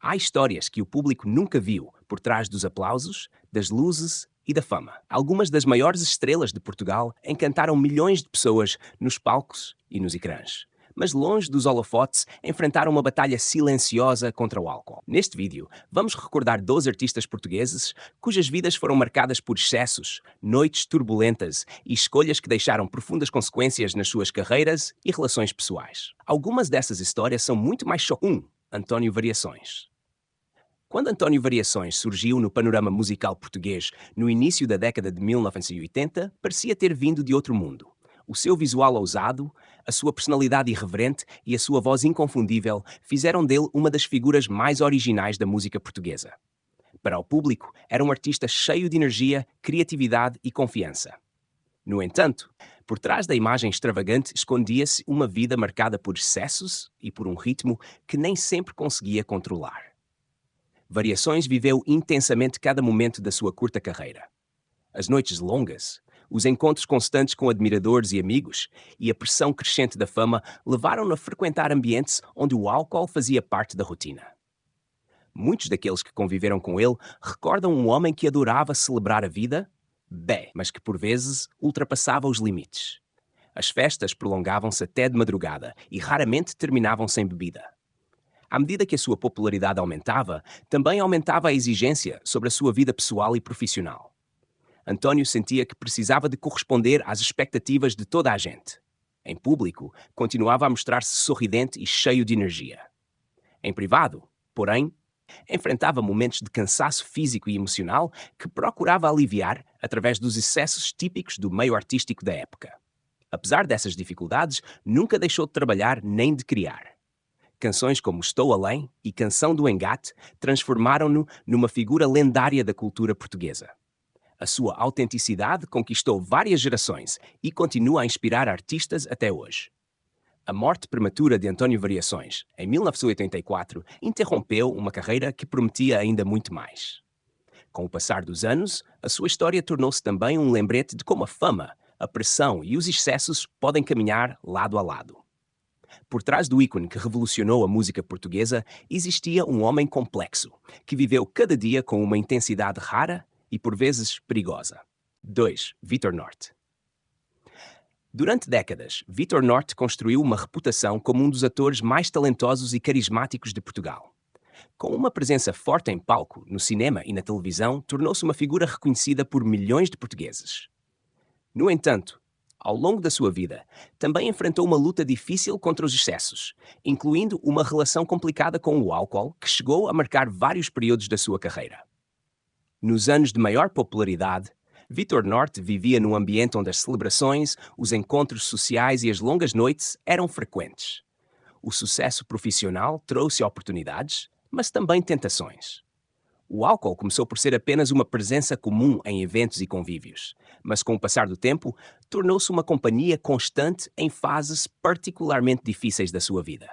Há histórias que o público nunca viu por trás dos aplausos, das luzes e da fama. Algumas das maiores estrelas de Portugal encantaram milhões de pessoas nos palcos e nos ecrãs. Mas longe dos holofotes, enfrentaram uma batalha silenciosa contra o álcool. Neste vídeo, vamos recordar 12 artistas portugueses cujas vidas foram marcadas por excessos, noites turbulentas e escolhas que deixaram profundas consequências nas suas carreiras e relações pessoais. Algumas dessas histórias são muito mais chocantes. 1. António Variações. Quando António Variações surgiu no panorama musical português no início da década de 1980, parecia ter vindo de outro mundo. O seu visual ousado, a sua personalidade irreverente e a sua voz inconfundível fizeram dele uma das figuras mais originais da música portuguesa. Para o público, era um artista cheio de energia, criatividade e confiança. No entanto, por trás da imagem extravagante escondia-se uma vida marcada por excessos e por um ritmo que nem sempre conseguia controlar. Variações viveu intensamente cada momento da sua curta carreira. As noites longas, os encontros constantes com admiradores e amigos e a pressão crescente da fama levaram-no a frequentar ambientes onde o álcool fazia parte da rotina. Muitos daqueles que conviveram com ele recordam um homem que adorava celebrar a vida, mas que por vezes ultrapassava os limites. As festas prolongavam-se até de madrugada e raramente terminavam sem bebida. À medida que a sua popularidade aumentava, também aumentava a exigência sobre a sua vida pessoal e profissional. António sentia que precisava de corresponder às expectativas de toda a gente. Em público, continuava a mostrar-se sorridente e cheio de energia. Em privado, porém, enfrentava momentos de cansaço físico e emocional que procurava aliviar através dos excessos típicos do meio artístico da época. Apesar dessas dificuldades, nunca deixou de trabalhar nem de criar. Canções como Estou Além e Canção do Engate transformaram-no numa figura lendária da cultura portuguesa. A sua autenticidade conquistou várias gerações e continua a inspirar artistas até hoje. A morte prematura de António Variações, em 1984, interrompeu uma carreira que prometia ainda muito mais. Com o passar dos anos, a sua história tornou-se também um lembrete de como a fama, a pressão e os excessos podem caminhar lado a lado. Por trás do ícone que revolucionou a música portuguesa, existia um homem complexo, que viveu cada dia com uma intensidade rara e por vezes perigosa. 2. Vitor Norte. Durante décadas, Vitor Norte construiu uma reputação como um dos atores mais talentosos e carismáticos de Portugal. Com uma presença forte em palco, no cinema e na televisão, tornou-se uma figura reconhecida por milhões de portugueses. No entanto, ao longo da sua vida, também enfrentou uma luta difícil contra os excessos, incluindo uma relação complicada com o álcool que chegou a marcar vários períodos da sua carreira. Nos anos de maior popularidade, Vitor Norte vivia num ambiente onde as celebrações, os encontros sociais e as longas noites eram frequentes. O sucesso profissional trouxe oportunidades, mas também tentações. O álcool começou por ser apenas uma presença comum em eventos e convívios, mas com o passar do tempo, tornou-se uma companhia constante em fases particularmente difíceis da sua vida.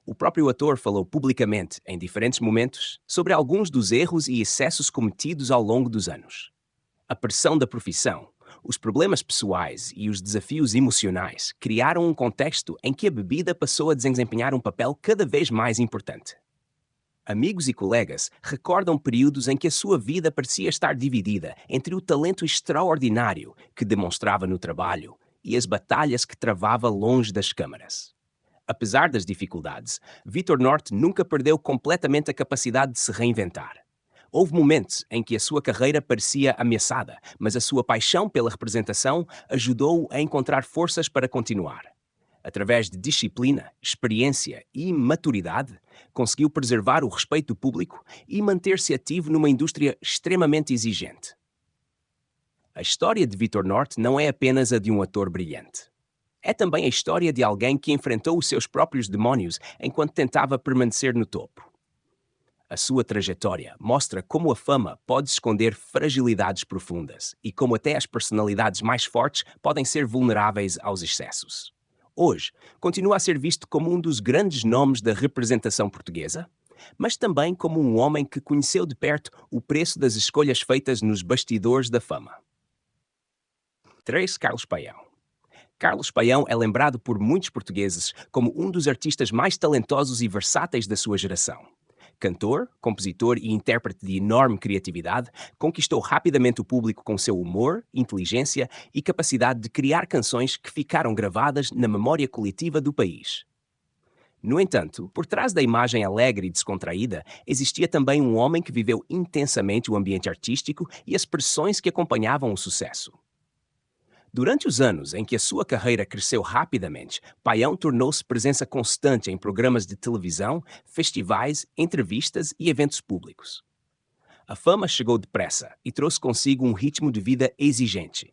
O próprio ator falou publicamente, em diferentes momentos, sobre alguns dos erros e excessos cometidos ao longo dos anos. A pressão da profissão, os problemas pessoais e os desafios emocionais criaram um contexto em que a bebida passou a desempenhar um papel cada vez mais importante. Amigos e colegas recordam períodos em que a sua vida parecia estar dividida entre o talento extraordinário que demonstrava no trabalho e as batalhas que travava longe das câmaras. Apesar das dificuldades, Vitor Norte nunca perdeu completamente a capacidade de se reinventar. Houve momentos em que a sua carreira parecia ameaçada, mas a sua paixão pela representação ajudou-o a encontrar forças para continuar. Através de disciplina, experiência e maturidade, conseguiu preservar o respeito do público e manter-se ativo numa indústria extremamente exigente. A história de Vitor Norte não é apenas a de um ator brilhante. É também a história de alguém que enfrentou os seus próprios demónios enquanto tentava permanecer no topo. A sua trajetória mostra como a fama pode esconder fragilidades profundas e como até as personalidades mais fortes podem ser vulneráveis aos excessos. Hoje, continua a ser visto como um dos grandes nomes da representação portuguesa, mas também como um homem que conheceu de perto o preço das escolhas feitas nos bastidores da fama. 3. Carlos Paião. Carlos Paião é lembrado por muitos portugueses como um dos artistas mais talentosos e versáteis da sua geração. Cantor, compositor e intérprete de enorme criatividade, conquistou rapidamente o público com seu humor, inteligência e capacidade de criar canções que ficaram gravadas na memória coletiva do país. No entanto, por trás da imagem alegre e descontraída, existia também um homem que viveu intensamente o ambiente artístico e as pressões que acompanhavam o sucesso. Durante os anos em que a sua carreira cresceu rapidamente, Paião tornou-se presença constante em programas de televisão, festivais, entrevistas e eventos públicos. A fama chegou depressa e trouxe consigo um ritmo de vida exigente.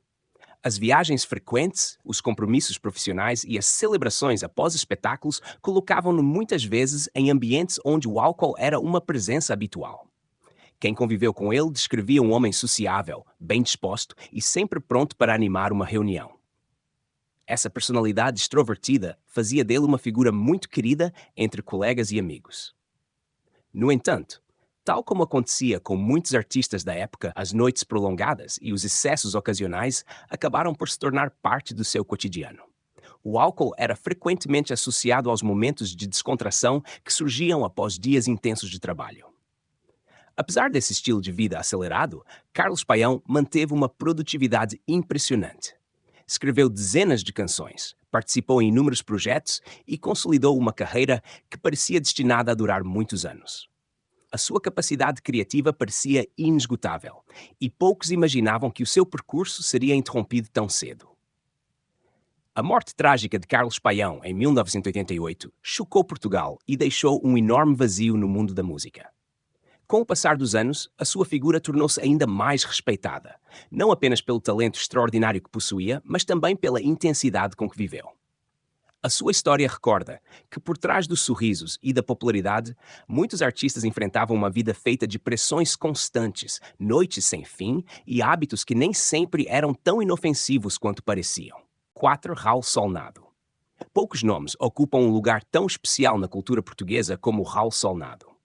As viagens frequentes, os compromissos profissionais e as celebrações após espetáculos colocavam-no muitas vezes em ambientes onde o álcool era uma presença habitual. Quem conviveu com ele descrevia um homem sociável, bem disposto e sempre pronto para animar uma reunião. Essa personalidade extrovertida fazia dele uma figura muito querida entre colegas e amigos. No entanto, tal como acontecia com muitos artistas da época, as noites prolongadas e os excessos ocasionais acabaram por se tornar parte do seu cotidiano. O álcool era frequentemente associado aos momentos de descontração que surgiam após dias intensos de trabalho. Apesar desse estilo de vida acelerado, Carlos Paião manteve uma produtividade impressionante. Escreveu dezenas de canções, participou em inúmeros projetos e consolidou uma carreira que parecia destinada a durar muitos anos. A sua capacidade criativa parecia inesgotável, e poucos imaginavam que o seu percurso seria interrompido tão cedo. A morte trágica de Carlos Paião, em 1988, chocou Portugal e deixou um enorme vazio no mundo da música. Com o passar dos anos, a sua figura tornou-se ainda mais respeitada, não apenas pelo talento extraordinário que possuía, mas também pela intensidade com que viveu. A sua história recorda que, por trás dos sorrisos e da popularidade, muitos artistas enfrentavam uma vida feita de pressões constantes, noites sem fim e hábitos que nem sempre eram tão inofensivos quanto pareciam. 4. Raul Solnado. Poucos nomes ocupam um lugar tão especial na cultura portuguesa como Raul Solnado.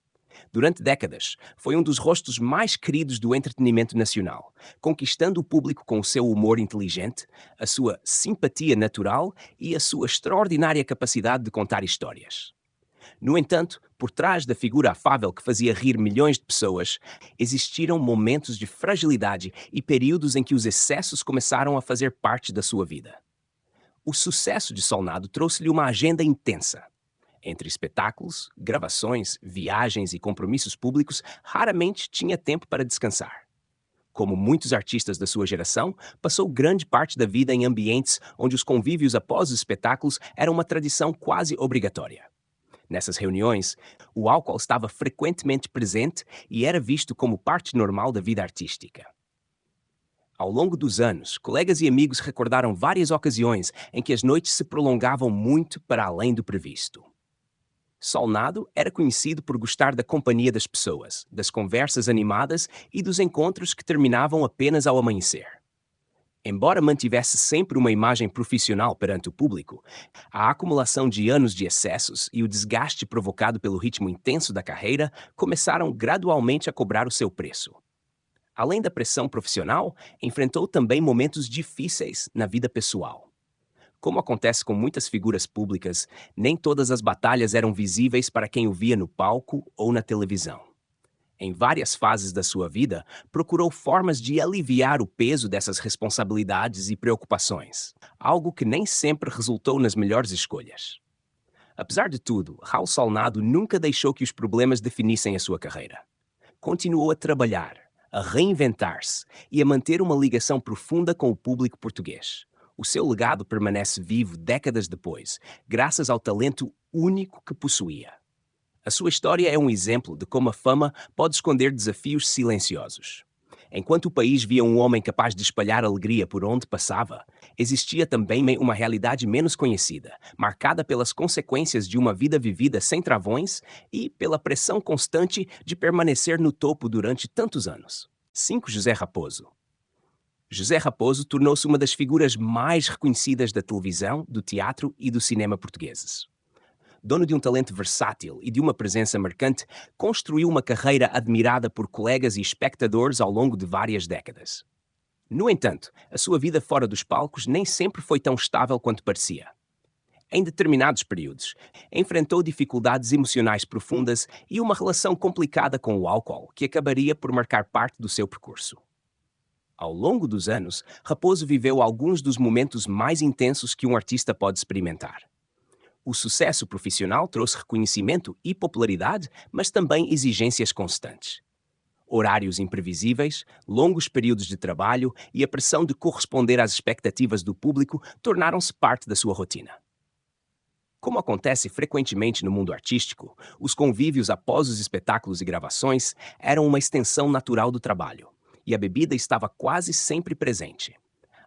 Durante décadas, foi um dos rostos mais queridos do entretenimento nacional, conquistando o público com o seu humor inteligente, a sua simpatia natural e a sua extraordinária capacidade de contar histórias. No entanto, por trás da figura afável que fazia rir milhões de pessoas, existiram momentos de fragilidade e períodos em que os excessos começaram a fazer parte da sua vida. O sucesso de Solnado trouxe-lhe uma agenda intensa. Entre espetáculos, gravações, viagens e compromissos públicos, raramente tinha tempo para descansar. Como muitos artistas da sua geração, passou grande parte da vida em ambientes onde os convívios após os espetáculos eram uma tradição quase obrigatória. Nessas reuniões, o álcool estava frequentemente presente e era visto como parte normal da vida artística. Ao longo dos anos, colegas e amigos recordaram várias ocasiões em que as noites se prolongavam muito para além do previsto. Solnado era conhecido por gostar da companhia das pessoas, das conversas animadas e dos encontros que terminavam apenas ao amanhecer. Embora mantivesse sempre uma imagem profissional perante o público, a acumulação de anos de excessos e o desgaste provocado pelo ritmo intenso da carreira começaram gradualmente a cobrar o seu preço. Além da pressão profissional, enfrentou também momentos difíceis na vida pessoal. Como acontece com muitas figuras públicas, nem todas as batalhas eram visíveis para quem o via no palco ou na televisão. Em várias fases da sua vida, procurou formas de aliviar o peso dessas responsabilidades e preocupações, algo que nem sempre resultou nas melhores escolhas. Apesar de tudo, Raul Solnado nunca deixou que os problemas definissem a sua carreira. Continuou a trabalhar, a reinventar-se e a manter uma ligação profunda com o público português. O seu legado permanece vivo décadas depois, graças ao talento único que possuía. A sua história é um exemplo de como a fama pode esconder desafios silenciosos. Enquanto o país via um homem capaz de espalhar alegria por onde passava, existia também uma realidade menos conhecida, marcada pelas consequências de uma vida vivida sem travões e pela pressão constante de permanecer no topo durante tantos anos. 5. José Raposo. José Raposo tornou-se uma das figuras mais reconhecidas da televisão, do teatro e do cinema portugueses. Dono de um talento versátil e de uma presença marcante, construiu uma carreira admirada por colegas e espectadores ao longo de várias décadas. No entanto, a sua vida fora dos palcos nem sempre foi tão estável quanto parecia. Em determinados períodos, enfrentou dificuldades emocionais profundas e uma relação complicada com o álcool, que acabaria por marcar parte do seu percurso. Ao longo dos anos, Raposo viveu alguns dos momentos mais intensos que um artista pode experimentar. O sucesso profissional trouxe reconhecimento e popularidade, mas também exigências constantes. Horários imprevisíveis, longos períodos de trabalho e a pressão de corresponder às expectativas do público tornaram-se parte da sua rotina. Como acontece frequentemente no mundo artístico, os convívios após os espetáculos e gravações eram uma extensão natural do trabalho, e a bebida estava quase sempre presente.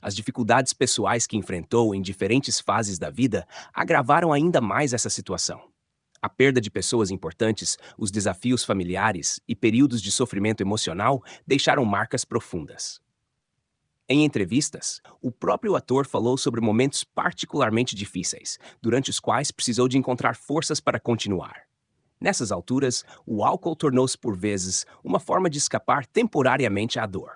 As dificuldades pessoais que enfrentou em diferentes fases da vida agravaram ainda mais essa situação. A perda de pessoas importantes, os desafios familiares e períodos de sofrimento emocional deixaram marcas profundas. Em entrevistas, o próprio ator falou sobre momentos particularmente difíceis, durante os quais precisou de encontrar forças para continuar. Nessas alturas, o álcool tornou-se por vezes uma forma de escapar temporariamente à dor.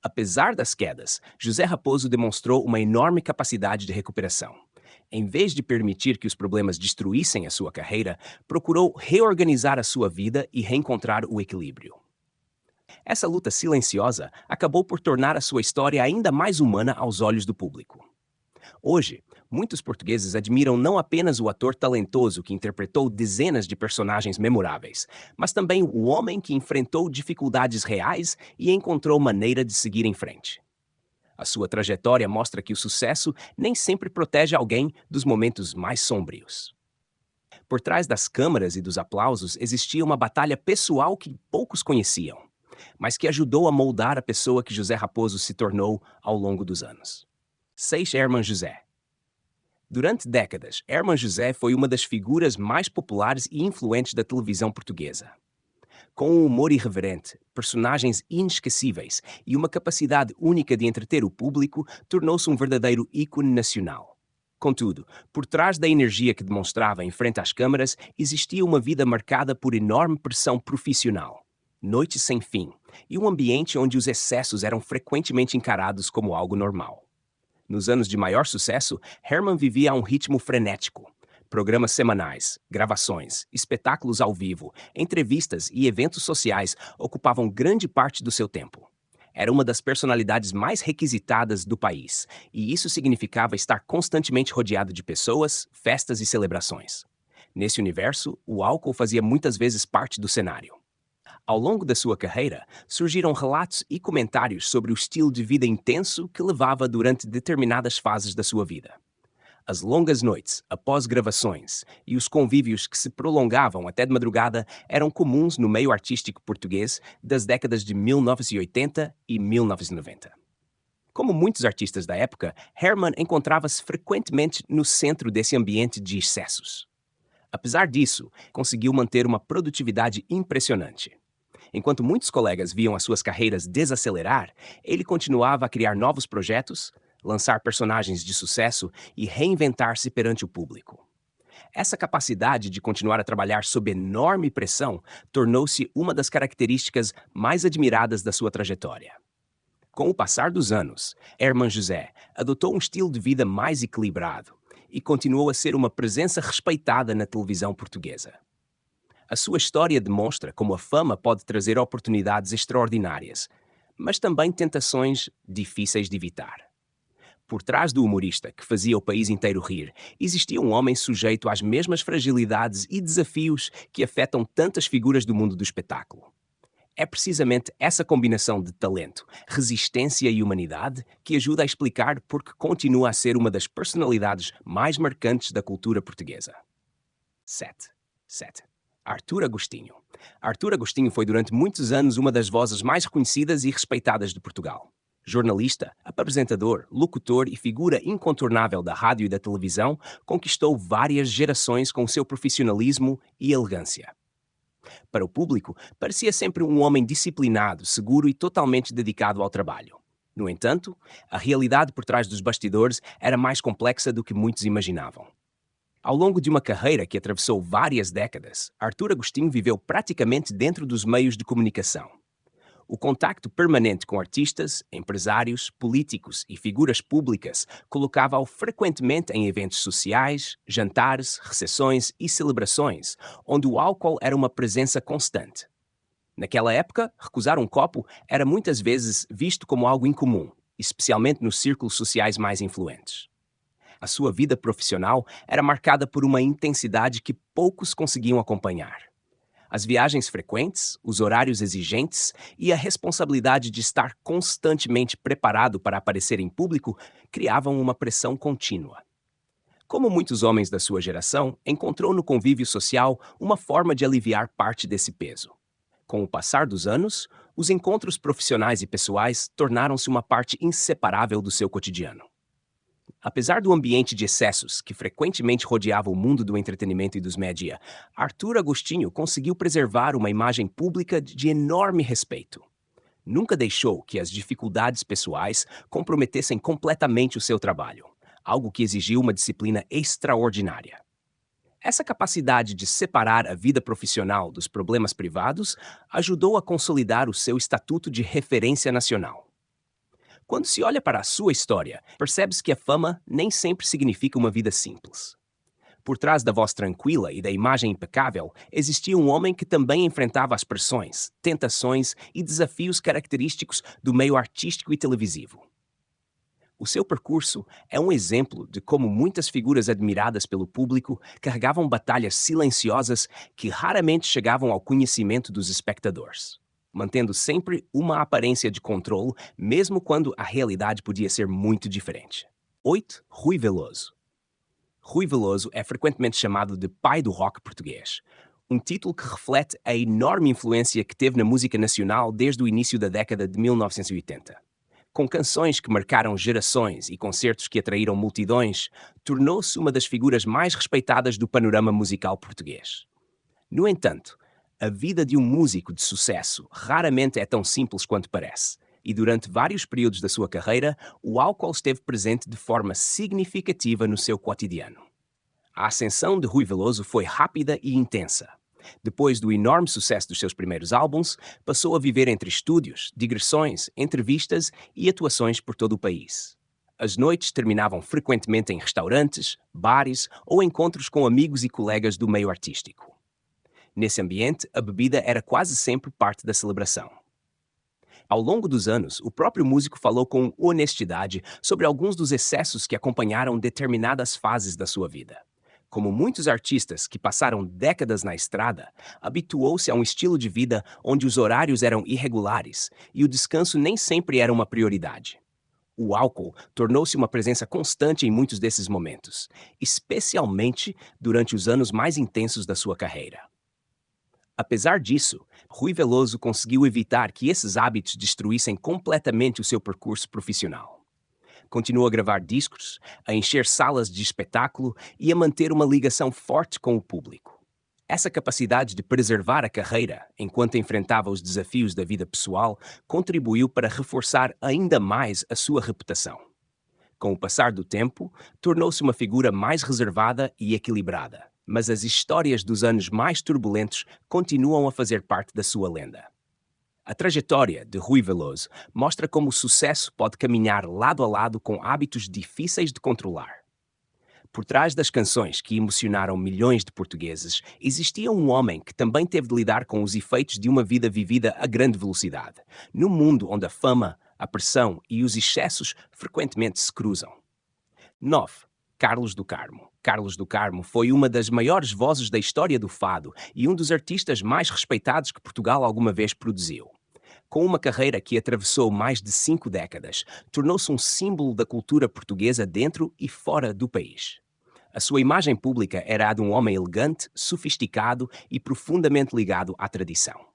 Apesar das quedas, José Raposo demonstrou uma enorme capacidade de recuperação. Em vez de permitir que os problemas destruíssem a sua carreira, procurou reorganizar a sua vida e reencontrar o equilíbrio. Essa luta silenciosa acabou por tornar a sua história ainda mais humana aos olhos do público. Hoje, muitos portugueses admiram não apenas o ator talentoso que interpretou dezenas de personagens memoráveis, mas também o homem que enfrentou dificuldades reais e encontrou maneira de seguir em frente. A sua trajetória mostra que o sucesso nem sempre protege alguém dos momentos mais sombrios. Por trás das câmaras e dos aplausos existia uma batalha pessoal que poucos conheciam, mas que ajudou a moldar a pessoa que José Raposo se tornou ao longo dos anos. 6. Herman José. Durante décadas, Herman José foi uma das figuras mais populares e influentes da televisão portuguesa. Com um humor irreverente, personagens inesquecíveis e uma capacidade única de entreter o público, tornou-se um verdadeiro ícone nacional. Contudo, por trás da energia que demonstrava em frente às câmaras, existia uma vida marcada por enorme pressão profissional, noites sem fim e um ambiente onde os excessos eram frequentemente encarados como algo normal. Nos anos de maior sucesso, Herman vivia a um ritmo frenético. Programas semanais, gravações, espetáculos ao vivo, entrevistas e eventos sociais ocupavam grande parte do seu tempo. Era uma das personalidades mais requisitadas do país, e isso significava estar constantemente rodeado de pessoas, festas e celebrações. Nesse universo, o álcool fazia muitas vezes parte do cenário. Ao longo da sua carreira, surgiram relatos e comentários sobre o estilo de vida intenso que levava durante determinadas fases da sua vida. As longas noites, após gravações, e os convívios que se prolongavam até de madrugada eram comuns no meio artístico português das décadas de 1980 e 1990. Como muitos artistas da época, Herman encontrava-se frequentemente no centro desse ambiente de excessos. Apesar disso, conseguiu manter uma produtividade impressionante. Enquanto muitos colegas viam as suas carreiras desacelerar, ele continuava a criar novos projetos, lançar personagens de sucesso e reinventar-se perante o público. Essa capacidade de continuar a trabalhar sob enorme pressão tornou-se uma das características mais admiradas da sua trajetória. Com o passar dos anos, Herman José adotou um estilo de vida mais equilibrado e continuou a ser uma presença respeitada na televisão portuguesa. A sua história demonstra como a fama pode trazer oportunidades extraordinárias, mas também tentações difíceis de evitar. Por trás do humorista que fazia o país inteiro rir, existia um homem sujeito às mesmas fragilidades e desafios que afetam tantas figuras do mundo do espetáculo. É precisamente essa combinação de talento, resistência e humanidade que ajuda a explicar por que continua a ser uma das personalidades mais marcantes da cultura portuguesa. 7. Artur Agostinho. Artur Agostinho foi durante muitos anos uma das vozes mais reconhecidas e respeitadas de Portugal. Jornalista, apresentador, locutor e figura incontornável da rádio e da televisão, conquistou várias gerações com seu profissionalismo e elegância. Para o público, parecia sempre um homem disciplinado, seguro e totalmente dedicado ao trabalho. No entanto, a realidade por trás dos bastidores era mais complexa do que muitos imaginavam. Ao longo de uma carreira que atravessou várias décadas, Artur Agostinho viveu praticamente dentro dos meios de comunicação. O contacto permanente com artistas, empresários, políticos e figuras públicas colocava-o frequentemente em eventos sociais, jantares, recepções e celebrações, onde o álcool era uma presença constante. Naquela época, recusar um copo era muitas vezes visto como algo incomum, especialmente nos círculos sociais mais influentes. A sua vida profissional era marcada por uma intensidade que poucos conseguiam acompanhar. As viagens frequentes, os horários exigentes e a responsabilidade de estar constantemente preparado para aparecer em público criavam uma pressão contínua. Como muitos homens da sua geração, encontrou no convívio social uma forma de aliviar parte desse peso. Com o passar dos anos, os encontros profissionais e pessoais tornaram-se uma parte inseparável do seu cotidiano. Apesar do ambiente de excessos que frequentemente rodeava o mundo do entretenimento e dos média, Arthur Agostinho conseguiu preservar uma imagem pública de enorme respeito. Nunca deixou que as dificuldades pessoais comprometessem completamente o seu trabalho, algo que exigiu uma disciplina extraordinária. Essa capacidade de separar a vida profissional dos problemas privados ajudou a consolidar o seu estatuto de referência nacional. Quando se olha para a sua história, percebe-se que a fama nem sempre significa uma vida simples. Por trás da voz tranquila e da imagem impecável, existia um homem que também enfrentava as pressões, tentações e desafios característicos do meio artístico e televisivo. O seu percurso é um exemplo de como muitas figuras admiradas pelo público carregavam batalhas silenciosas que raramente chegavam ao conhecimento dos espectadores, mantendo sempre uma aparência de controle, mesmo quando a realidade podia ser muito diferente. 8. Rui Veloso. Rui Veloso é frequentemente chamado de pai do rock português, um título que reflete a enorme influência que teve na música nacional desde o início da década de 1980. Com canções que marcaram gerações e concertos que atraíram multidões, tornou-se uma das figuras mais respeitadas do panorama musical português. No entanto, a vida de um músico de sucesso raramente é tão simples quanto parece, e durante vários períodos da sua carreira, o álcool esteve presente de forma significativa no seu cotidiano. A ascensão de Rui Veloso foi rápida e intensa. Depois do enorme sucesso dos seus primeiros álbuns, passou a viver entre estúdios, digressões, entrevistas e atuações por todo o país. As noites terminavam frequentemente em restaurantes, bares ou encontros com amigos e colegas do meio artístico. Nesse ambiente, a bebida era quase sempre parte da celebração. Ao longo dos anos, o próprio músico falou com honestidade sobre alguns dos excessos que acompanharam determinadas fases da sua vida. Como muitos artistas que passaram décadas na estrada, habituou-se a um estilo de vida onde os horários eram irregulares e o descanso nem sempre era uma prioridade. O álcool tornou-se uma presença constante em muitos desses momentos, especialmente durante os anos mais intensos da sua carreira. Apesar disso, Rui Veloso conseguiu evitar que esses hábitos destruíssem completamente o seu percurso profissional. Continuou a gravar discos, a encher salas de espetáculo e a manter uma ligação forte com o público. Essa capacidade de preservar a carreira enquanto enfrentava os desafios da vida pessoal contribuiu para reforçar ainda mais a sua reputação. Com o passar do tempo, tornou-se uma figura mais reservada e equilibrada, mas as histórias dos anos mais turbulentos continuam a fazer parte da sua lenda. A trajetória de Rui Veloso mostra como o sucesso pode caminhar lado a lado com hábitos difíceis de controlar. Por trás das canções que emocionaram milhões de portugueses, existia um homem que também teve de lidar com os efeitos de uma vida vivida a grande velocidade, num mundo onde a fama, a pressão e os excessos frequentemente se cruzam. 9. Carlos do Carmo. Carlos do Carmo foi uma das maiores vozes da história do fado e um dos artistas mais respeitados que Portugal alguma vez produziu. Com uma carreira que atravessou mais de 5 décadas, tornou-se um símbolo da cultura portuguesa dentro e fora do país. A sua imagem pública era a de um homem elegante, sofisticado e profundamente ligado à tradição.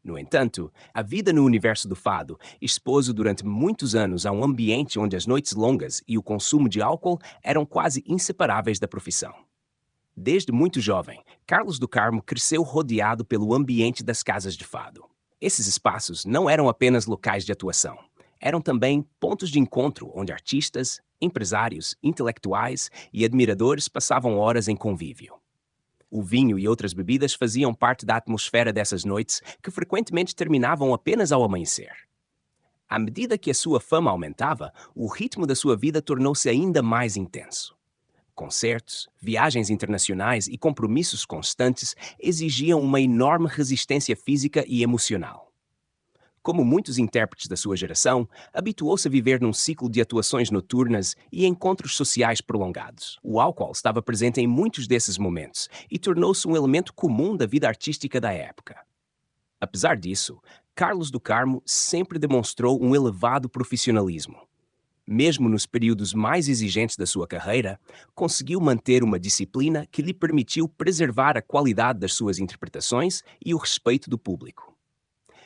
No entanto, a vida no universo do fado expôs-o durante muitos anos a um ambiente onde as noites longas e o consumo de álcool eram quase inseparáveis da profissão. Desde muito jovem, Carlos do Carmo cresceu rodeado pelo ambiente das casas de fado. Esses espaços não eram apenas locais de atuação, eram também pontos de encontro onde artistas, empresários, intelectuais e admiradores passavam horas em convívio. O vinho e outras bebidas faziam parte da atmosfera dessas noites, que frequentemente terminavam apenas ao amanhecer. À medida que a sua fama aumentava, o ritmo da sua vida tornou-se ainda mais intenso. Concertos, viagens internacionais e compromissos constantes exigiam uma enorme resistência física e emocional. Como muitos intérpretes da sua geração, habituou-se a viver num ciclo de atuações noturnas e encontros sociais prolongados. O álcool estava presente em muitos desses momentos e tornou-se um elemento comum da vida artística da época. Apesar disso, Carlos do Carmo sempre demonstrou um elevado profissionalismo. Mesmo nos períodos mais exigentes da sua carreira, conseguiu manter uma disciplina que lhe permitiu preservar a qualidade das suas interpretações e o respeito do público.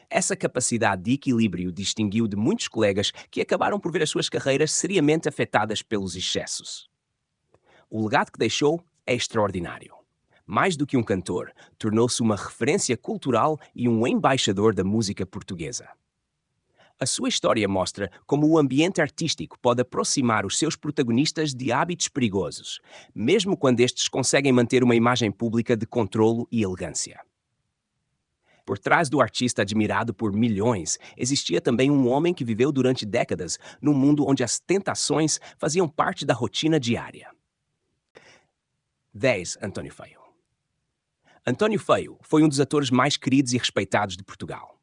Essa capacidade de equilíbrio distinguiu de muitos colegas que acabaram por ver as suas carreiras seriamente afetadas pelos excessos. O legado que deixou é extraordinário. Mais do que um cantor, tornou-se uma referência cultural e um embaixador da música portuguesa. A sua história mostra como o ambiente artístico pode aproximar os seus protagonistas de hábitos perigosos, mesmo quando estes conseguem manter uma imagem pública de controlo e elegância. Por trás do artista admirado por milhões, existia também um homem que viveu durante décadas num mundo onde as tentações faziam parte da rotina diária. 10. António Feio. António Feio foi um dos atores mais queridos e respeitados de Portugal.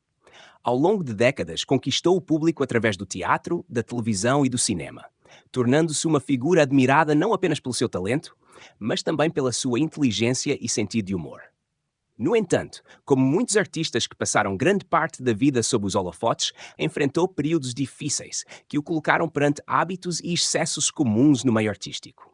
Ao longo de décadas, conquistou o público através do teatro, da televisão e do cinema, tornando-se uma figura admirada não apenas pelo seu talento, mas também pela sua inteligência e sentido de humor. No entanto, como muitos artistas que passaram grande parte da vida sob os holofotes, enfrentou períodos difíceis que o colocaram perante hábitos e excessos comuns no meio artístico.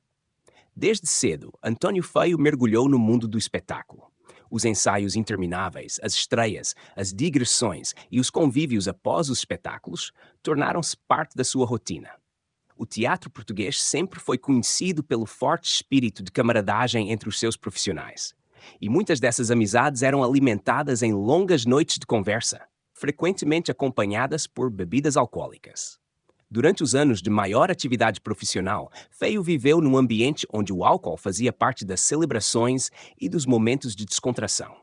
Desde cedo, António Feio mergulhou no mundo do espetáculo. Os ensaios intermináveis, as estreias, as digressões e os convívios após os espetáculos tornaram-se parte da sua rotina. O teatro português sempre foi conhecido pelo forte espírito de camaradagem entre os seus profissionais. E muitas dessas amizades eram alimentadas em longas noites de conversa, frequentemente acompanhadas por bebidas alcoólicas. Durante os anos de maior atividade profissional, Feio viveu num ambiente onde o álcool fazia parte das celebrações e dos momentos de descontração.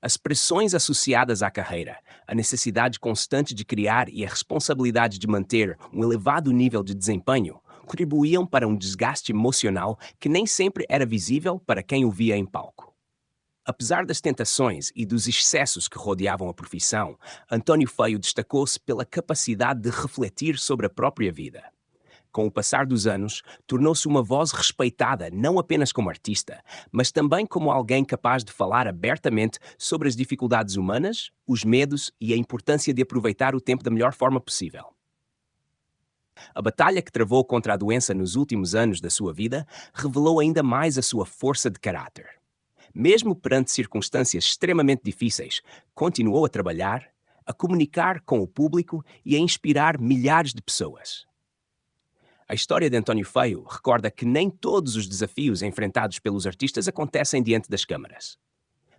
As pressões associadas à carreira, a necessidade constante de criar e a responsabilidade de manter um elevado nível de desempenho contribuíam para um desgaste emocional que nem sempre era visível para quem o via em palco. Apesar das tentações e dos excessos que rodeavam a profissão, António Feio destacou-se pela capacidade de refletir sobre a própria vida. Com o passar dos anos, tornou-se uma voz respeitada não apenas como artista, mas também como alguém capaz de falar abertamente sobre as dificuldades humanas, os medos e a importância de aproveitar o tempo da melhor forma possível. A batalha que travou contra a doença nos últimos anos da sua vida revelou ainda mais a sua força de caráter. Mesmo perante circunstâncias extremamente difíceis, continuou a trabalhar, a comunicar com o público e a inspirar milhares de pessoas. A história de António Feio recorda que nem todos os desafios enfrentados pelos artistas acontecem diante das câmaras.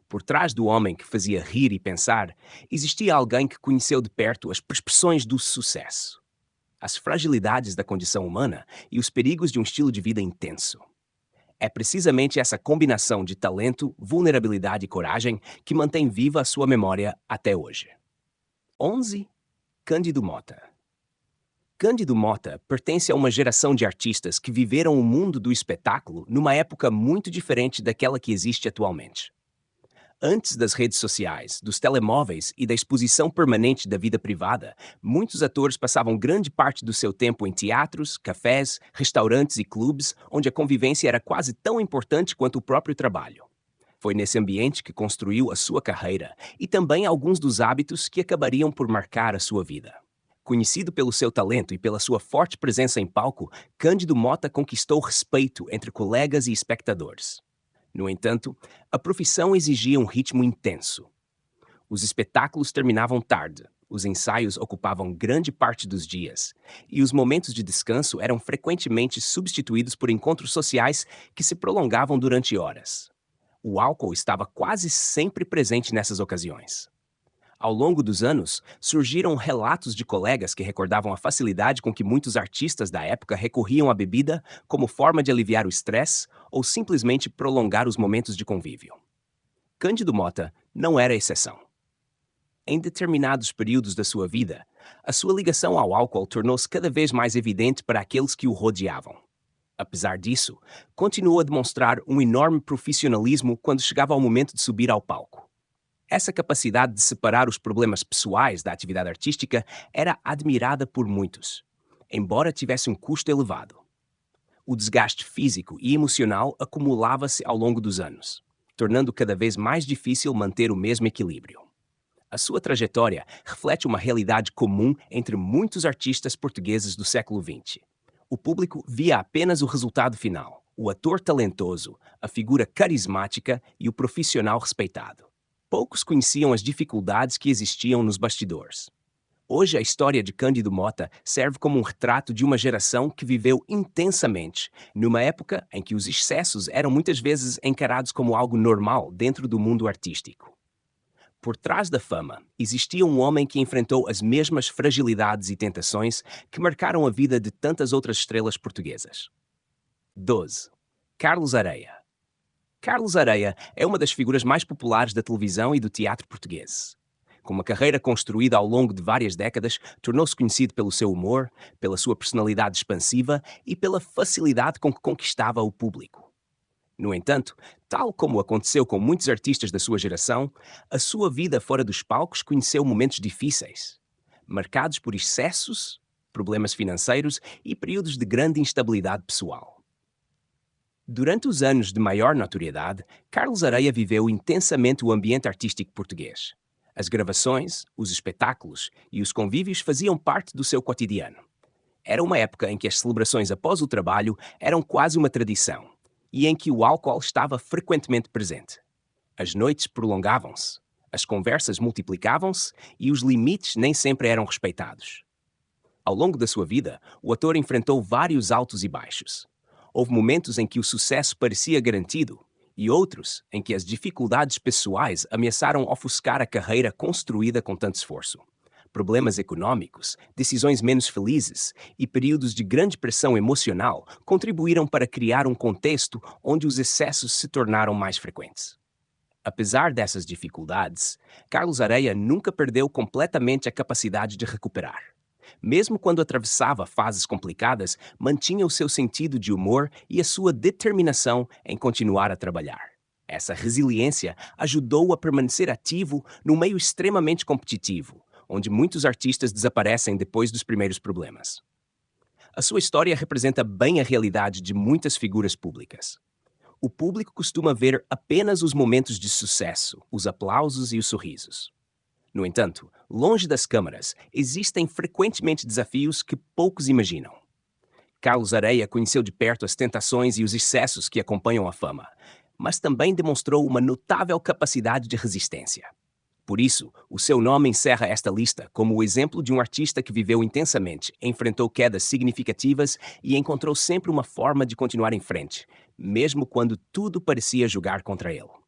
Por trás do homem que fazia rir e pensar, existia alguém que conheceu de perto as prescrições do sucesso, as fragilidades da condição humana e os perigos de um estilo de vida intenso. É precisamente essa combinação de talento, vulnerabilidade e coragem que mantém viva a sua memória até hoje. 11. Cândido Mota. Cândido Mota pertence a uma geração de artistas que viveram o mundo do espetáculo numa época muito diferente daquela que existe atualmente. Antes das redes sociais, dos telemóveis e da exposição permanente da vida privada, muitos atores passavam grande parte do seu tempo em teatros, cafés, restaurantes e clubes, onde a convivência era quase tão importante quanto o próprio trabalho. Foi nesse ambiente que construiu a sua carreira e também alguns dos hábitos que acabariam por marcar a sua vida. Conhecido pelo seu talento e pela sua forte presença em palco, Cândido Mota conquistou respeito entre colegas e espectadores. No entanto, a profissão exigia um ritmo intenso. Os espetáculos terminavam tarde, os ensaios ocupavam grande parte dos dias, e os momentos de descanso eram frequentemente substituídos por encontros sociais que se prolongavam durante horas. O álcool estava quase sempre presente nessas ocasiões. Ao longo dos anos, surgiram relatos de colegas que recordavam a facilidade com que muitos artistas da época recorriam à bebida como forma de aliviar o estresse ou simplesmente prolongar os momentos de convívio. Cândido Mota não era exceção. Em determinados períodos da sua vida, a sua ligação ao álcool tornou-se cada vez mais evidente para aqueles que o rodeavam. Apesar disso, continuou a demonstrar um enorme profissionalismo quando chegava ao momento de subir ao palco. Essa capacidade de separar os problemas pessoais da atividade artística era admirada por muitos, embora tivesse um custo elevado. O desgaste físico e emocional acumulava-se ao longo dos anos, tornando cada vez mais difícil manter o mesmo equilíbrio. A sua trajetória reflete uma realidade comum entre muitos artistas portugueses do século XX. O público via apenas o resultado final, o ator talentoso, a figura carismática e o profissional respeitado. Poucos conheciam as dificuldades que existiam nos bastidores. Hoje, a história de Cândido Mota serve como um retrato de uma geração que viveu intensamente, numa época em que os excessos eram muitas vezes encarados como algo normal dentro do mundo artístico. Por trás da fama, existia um homem que enfrentou as mesmas fragilidades e tentações que marcaram a vida de tantas outras estrelas portuguesas. 12. Carlos Areia. Carlos Areia é uma das figuras mais populares da televisão e do teatro português. Com uma carreira construída ao longo de várias décadas, tornou-se conhecido pelo seu humor, pela sua personalidade expansiva e pela facilidade com que conquistava o público. No entanto, tal como aconteceu com muitos artistas da sua geração, a sua vida fora dos palcos conheceu momentos difíceis, marcados por excessos, problemas financeiros e períodos de grande instabilidade pessoal. Durante os anos de maior notoriedade, Carlos Areia viveu intensamente o ambiente artístico português. As gravações, os espetáculos e os convívios faziam parte do seu cotidiano. Era uma época em que as celebrações após o trabalho eram quase uma tradição e em que o álcool estava frequentemente presente. As noites prolongavam-se, as conversas multiplicavam-se e os limites nem sempre eram respeitados. Ao longo da sua vida, o ator enfrentou vários altos e baixos. Houve momentos em que o sucesso parecia garantido e outros em que as dificuldades pessoais ameaçaram ofuscar a carreira construída com tanto esforço. Problemas econômicos, decisões menos felizes e períodos de grande pressão emocional contribuíram para criar um contexto onde os excessos se tornaram mais frequentes. Apesar dessas dificuldades, Carlos Areia nunca perdeu completamente a capacidade de recuperar. Mesmo quando atravessava fases complicadas, mantinha o seu sentido de humor e a sua determinação em continuar a trabalhar. Essa resiliência ajudou-o a permanecer ativo num meio extremamente competitivo, onde muitos artistas desaparecem depois dos primeiros problemas. A sua história representa bem a realidade de muitas figuras públicas. O público costuma ver apenas os momentos de sucesso, os aplausos e os sorrisos. No entanto, longe das câmaras, existem frequentemente desafios que poucos imaginam. Carlos Areia conheceu de perto as tentações e os excessos que acompanham a fama, mas também demonstrou uma notável capacidade de resistência. Por isso, o seu nome encerra esta lista como o exemplo de um artista que viveu intensamente, enfrentou quedas significativas e encontrou sempre uma forma de continuar em frente, mesmo quando tudo parecia jogar contra ele.